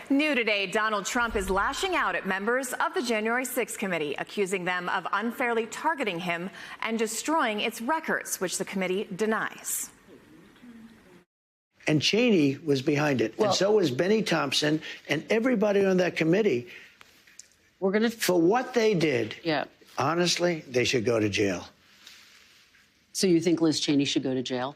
New today, Donald Trump is lashing out at members of the January 6th committee, accusing them of unfairly targeting him and destroying its records, which the committee denies. And Cheney was behind it, and so was Benny Thompson and everybody on that committee. For what they did, honestly, they should go to jail. So you think Liz Cheney should go to jail?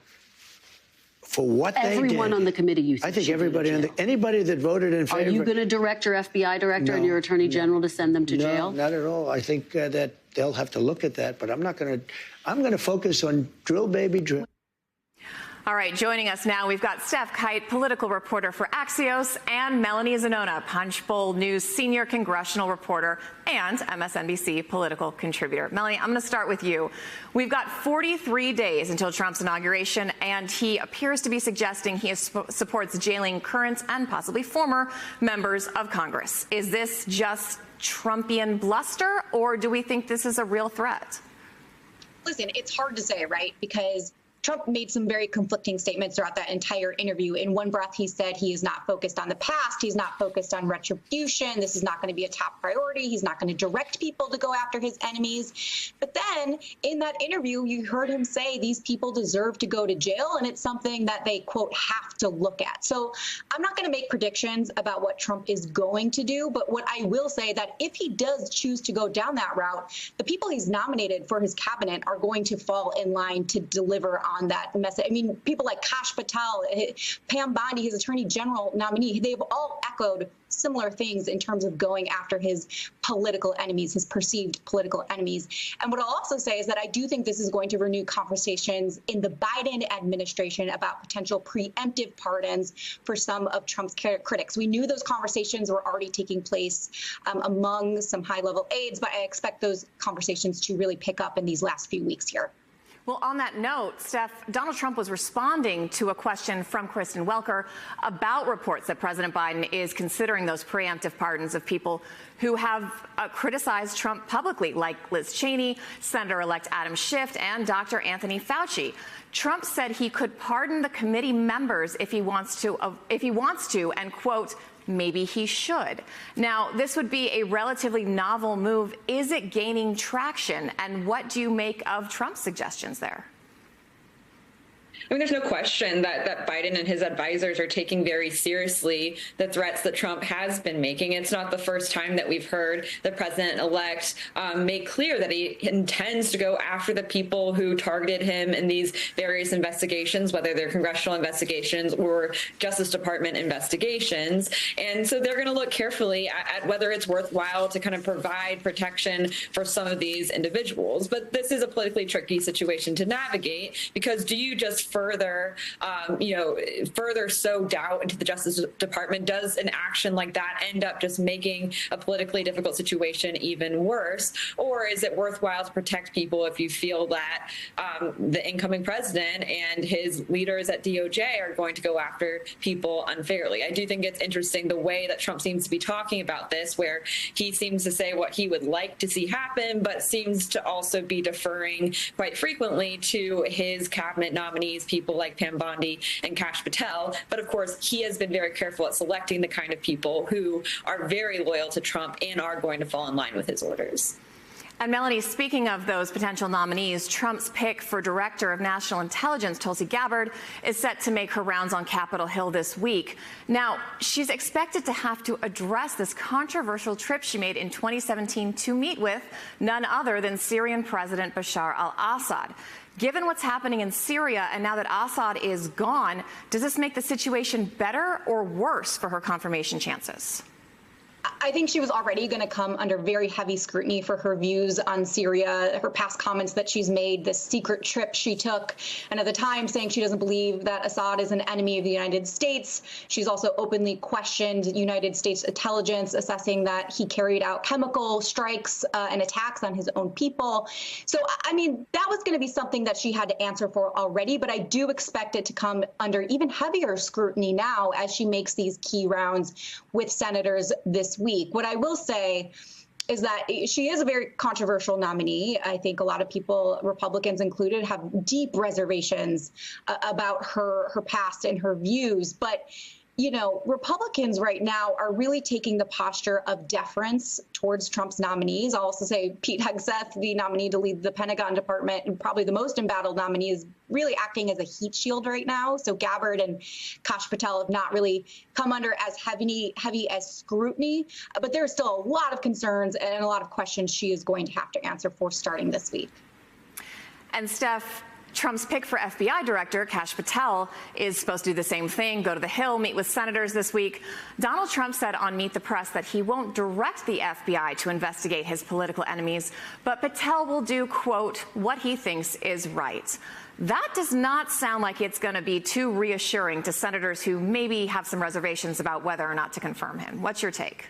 For what they did. Everyone on the committee, you think? I think everybody, anybody that voted in favor. Are you going to direct your FBI director and your attorney general to send them to jail? No, not at all. I think that they'll have to look at that, but I'm not going to. I'm going to focus on drill, baby, drill. All right, joining us now, we've got Steph Kite, political reporter for Axios, and Melanie Zanona, Punchbowl News senior congressional reporter and MSNBC political contributor. Melanie, I'm going to start with you. We've got 43 days until Trump's inauguration, and he appears to be suggesting he supports jailing current and possibly former members of Congress. Is this just Trumpian bluster, or do we think this is a real threat? Listen, it's hard to say, right? Because Trump made some very conflicting statements throughout that entire interview. In one breath, he said he is not focused on the past. He's not focused on retribution. This is not going to be a top priority. He's not going to direct people to go after his enemies. But then in that interview, you heard him say these people deserve to go to jail, and it's something that they, quote, have to look at. So I'm not going to make predictions about what Trump is going to do. But what I will say that if he does choose to go down that route, the people he's nominated for his cabinet are going to fall in line to deliver on that message. I mean, people like Kash Patel, Pam Bondi, his attorney general nominee, they've all echoed similar things in terms of going after his political enemies, his perceived political enemies. And what I'll also say is that I do think this is going to renew conversations in the Biden administration about potential preemptive pardons for some of Trump's critics. We knew those conversations were already taking place among some high-level aides, but I expect those conversations to really pick up in these last few weeks here. Well, on that note, Steph, Donald Trump was responding to a question from Kristen Welker about reports that President Biden is considering those preemptive pardons of people who have criticized Trump publicly, like Liz Cheney, Senator-elect Adam Schiff, and Dr. Anthony Fauci. Trump said he could pardon the committee members if he wants to, and, quote, maybe he should. Now, this would be a relatively novel move. Is it gaining traction? And what do you make of Trump's suggestions there? I mean, there's no question that Biden and his advisors are taking very seriously the threats that Trump has been making. It's not the first time that we've heard the president-elect make clear that he intends to go after the people who targeted him in these various investigations, whether they're congressional investigations or Justice Department investigations. And so they're going to look carefully at whether it's worthwhile to kind of provide protection for some of these individuals. But this is a politically tricky situation to navigate, because do you just further sow doubt into the Justice Department? Does an action like that end up just making a politically difficult situation even worse? Or is it worthwhile to protect people if you feel that the incoming president and his leaders at DOJ are going to go after people unfairly? I do think it's interesting the way that Trump seems to be talking about this, where he seems to say what he would like to see happen, but seems to also be deferring quite frequently to his cabinet nominees, people like Pam Bondi and Kash Patel. But of course, he has been very careful at selecting the kind of people who are very loyal to Trump and are going to fall in line with his orders. And Melanie, speaking of those potential nominees, Trump's pick for Director of National Intelligence, Tulsi Gabbard, is set to make her rounds on Capitol Hill this week. Now, she's expected to have to address this controversial trip she made in 2017 to meet with none other than Syrian President Bashar al-Assad. Given what's happening in Syria and now that Assad is gone, does this make the situation better or worse for her confirmation chances? I think she was already going to come under very heavy scrutiny for her views on Syria, her past comments that she's made, this secret trip she took, and at the time saying she doesn't believe that Assad is an enemy of the United States. She's also openly questioned United States intelligence, assessing that he carried out chemical strikes and attacks on his own people. So, I mean, that was going to be something that she had to answer for already, but I do expect it to come under even heavier scrutiny now as she makes these key rounds with senators this week. What I will say is that she is a very controversial nominee. I think a lot of people, Republicans included, have deep reservations about her past and her views. But Republicans right now are really taking the posture of deference towards Trump's nominees. I'll also say Pete Hegseth, the nominee to lead the Pentagon Department, and probably the most embattled nominee, is really acting as a heat shield right now. So Gabbard and Kash Patel have not really come under as heavy as scrutiny, but there are still a lot of concerns and a lot of questions she is going to have to answer for starting this week. And Steph, Trump's pick for FBI director, Kash Patel, is supposed to do the same thing, go to the Hill, meet with senators this week. Donald Trump said on Meet the Press that he won't direct the FBI to investigate his political enemies, but Patel will do, quote, what he thinks is right. That does not sound like it's going to be too reassuring to senators who maybe have some reservations about whether or not to confirm him. What's your take?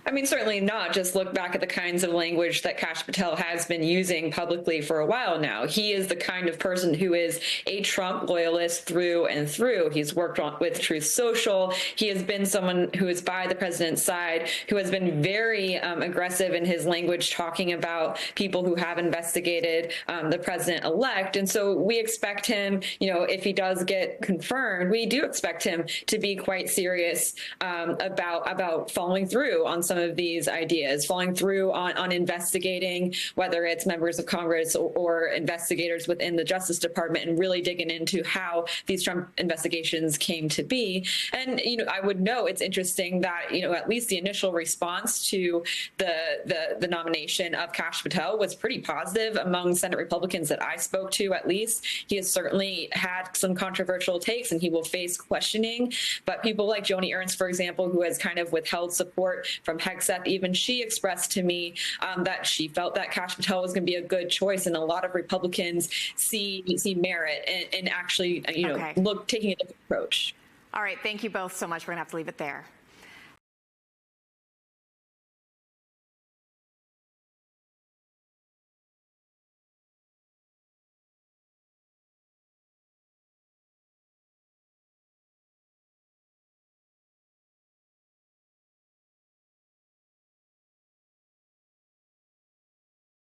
I mean, certainly not. Just look back at the kinds of language that Kash Patel has been using publicly for a while now. He is the kind of person who is a Trump loyalist through and through. He's worked with Truth Social. He has been someone who is by the president's side, who has been very aggressive in his language, talking about people who have investigated the president-elect. And so we expect him, if he does get confirmed, we do expect him to be quite serious about following through on some of these ideas, following through on investigating, whether it's members of Congress or investigators within the Justice Department, and really digging into how these Trump investigations came to be. And, I would know it's interesting that, at least the initial response to the nomination of Kash Patel was pretty positive among Senate Republicans that I spoke to, at least. He has certainly had some controversial takes and he will face questioning. But people like Joni Ernst, for example, who has kind of withheld support from Hegseth, even she expressed to me that she felt that Kash Patel was going to be a good choice, and a lot of Republicans see merit in actually, taking a different approach. All right, thank you both so much. We're going to have to leave it there.